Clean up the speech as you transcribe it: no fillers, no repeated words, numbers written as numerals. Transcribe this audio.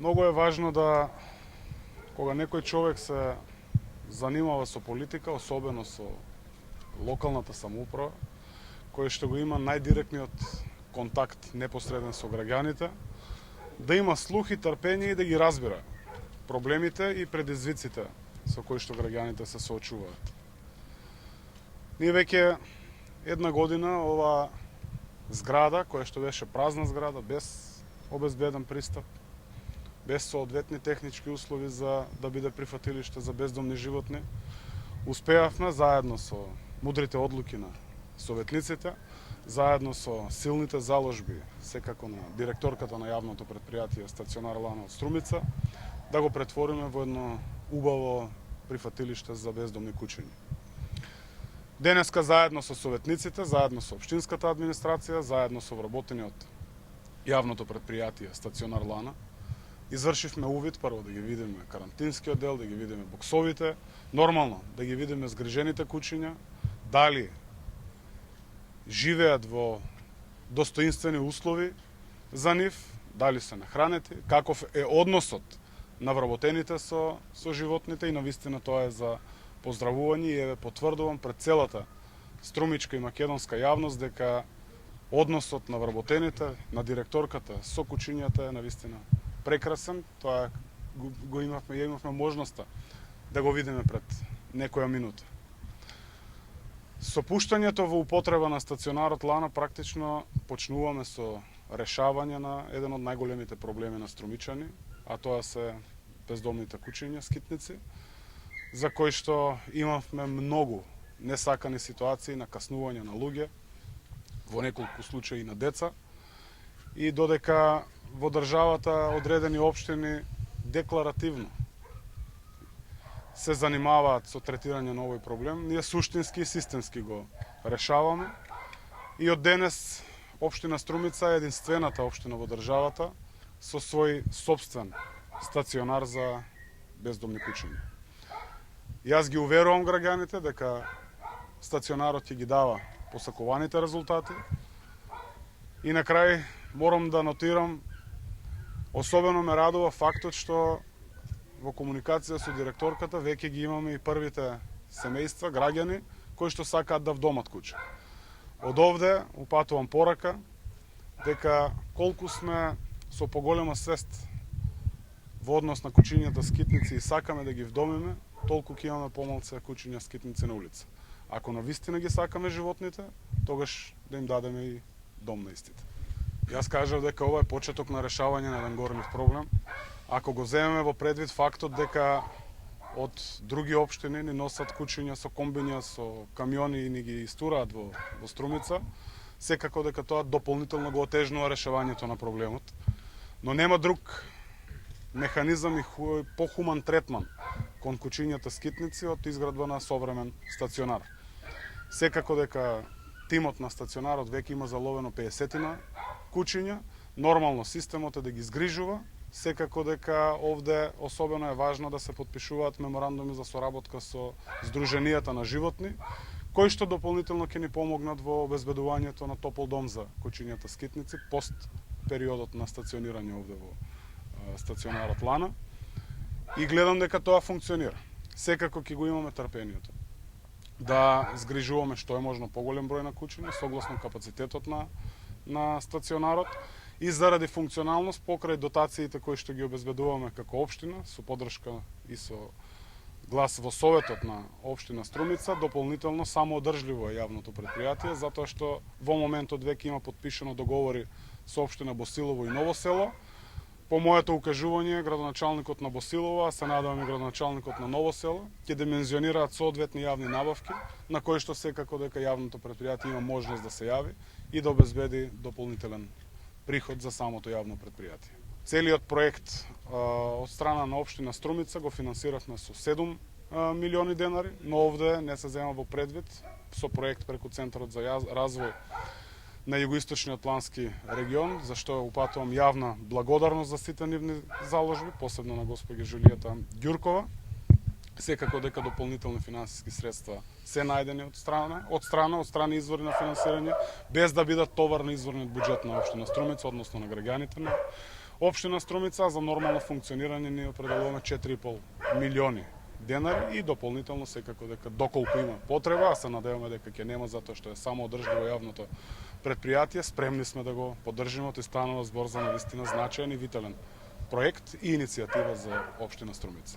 Многу е важно да кога некој човек се занимава со политика, особено со локалната самоуправа, кој што го има најдиректниот контакт непосреден со граѓаните, да има слух и трпение и да ги разбира проблемите и предизвиците со кои што граѓаните се соочуваат. Ние веќе една година ова зграда, која што беше празна зграда, без обезбеден пристап, без соодветни технички услови за да биде прифатилиште за бездомни животни, успеавме заедно со мудрите одлуки на советниците, заедно со силните заложби, секако на директорката на јавното предпријатие Стационар Лана од Струмица, да го претвориме во едно убаво прифатилиште за бездомни кучиња. Денеска заедно со советниците, заедно со општинската администрација, заедно со вработени од јавното предпријатие Стационар Лана, извршивме увид, прво да ги видиме карантинскиот дел, да ги видиме боксовите, нормално да ги видиме згрижените кучиња, дали живеат во достоинствени услови за нив, дали се нахранети, каков е односот на вработените со животните и навистина тоа е за поздравување и еве потврдувам пред целата струмичка и македонска јавност дека односот на вработените, на директорката со кучињата е навистина прекрасен. Тоа го имавме можноста да го видиме пред некоја минута. Со пуштањето во употреба на стационарот Лана практично почнуваме со решавање на еден од најголемите проблеми на струмичани, а тоа се бездомните кучиња, скитници, за кои што имавме многу несакани ситуации на каснување на луѓе, во неколку случаи на деца, и додека во државата одредени општини декларативно се занимаваат со третирање на овој проблем, ние суштински и системски го решаваме. И од денес општина Струмица е единствената општина во државата со свој сопствен стационар за бездомни кучиња. Јас ги уверувам граѓаните дека стационарот ќе ги дава посакуваните резултати. И на крај морам да нотирам, особено ме радува фактот што во комуникација со директорката веќе ги имаме и првите семејства, граѓани, кои што сакаат да вдомат куќа. Од овде упатувам порака дека колку сме со поголема свест во однос на кучињата скитници и сакаме да ги вдомиме, толку ќе имаме помалце кучиња скитници на улица. Ако навистина ги сакаме животните, тогаш да им дадеме и дом на истите. Јас кажав дека ова е почеток на решавање на еден горнив проблем. Ако го земеме во предвид фактот дека од други општини ни носат кучиња со комбиња, со камиони и ни ги истураат во Струмица, секако дека тоа дополнително го отежнува решавањето на проблемот. Но нема друг механизам и похуман третман кон кучињата скитници од изградба на современ стационар. Секако дека тимот на стационарот веќе има заловено 50 кучиња, нормално системот е да ги згрижува, секако дека овде особено е важно да се потпишуваат меморандуми за соработка со Сдруженијата на животни, кои што дополнително ќе ни помогнат во обезбедувањето на топол дом за кучињата скитници пост периодот на стационирање овде во стационарот Лана. И гледам дека тоа функционира. Секако ќе го имаме трпението да згрижуваме што е можно поголем број на кучиња согласно капацитетот на стационарот и заради функционалност покрај дотациите кои што ги обезбедуваме како општина со поддршка и со глас во советот на општина Струмица, дополнително самоодржливо е јавното предпријатие затоа што во моментот веќе има потпишано договори со општина Босилово и Ново село. По моето укажување, градоначалникот на Босилово, а се надевам и градоначалникот на Ново село, ќе димензионираат соодветни јавни набавки, на кои што секако дека јавното предпријатие има можност да се јави и да обезбеди дополнителен приход за самото јавно предпријатие. Целиот проект од страна на општина Струмица го финансиравме со 7 милиони денари, но овде не се зема во предвид со проект преку Центарот за развој на југоисточниот плански регион, за што упатувам јавна благодарност за сите нивни заложби, посебно на госпоѓа Жулијета Ѓуркова. Секако дека дополнителни финансиски средства се најдени од страни извори на финансирање, без да бидат товар на изворниот буџет на општина Струмица, односно на граѓаните на Општина Струмица за нормално функционирање ни определуваме 4,5 милиони денари и дополнително секако дека доколку има потреба, а се надеваме дека ќе нема затоа што е само одржливо јавното предпријатие, спремни сме да го поддржиме, и станува збор за навистина значаен и витален проект и иницијатива за општина Струмица.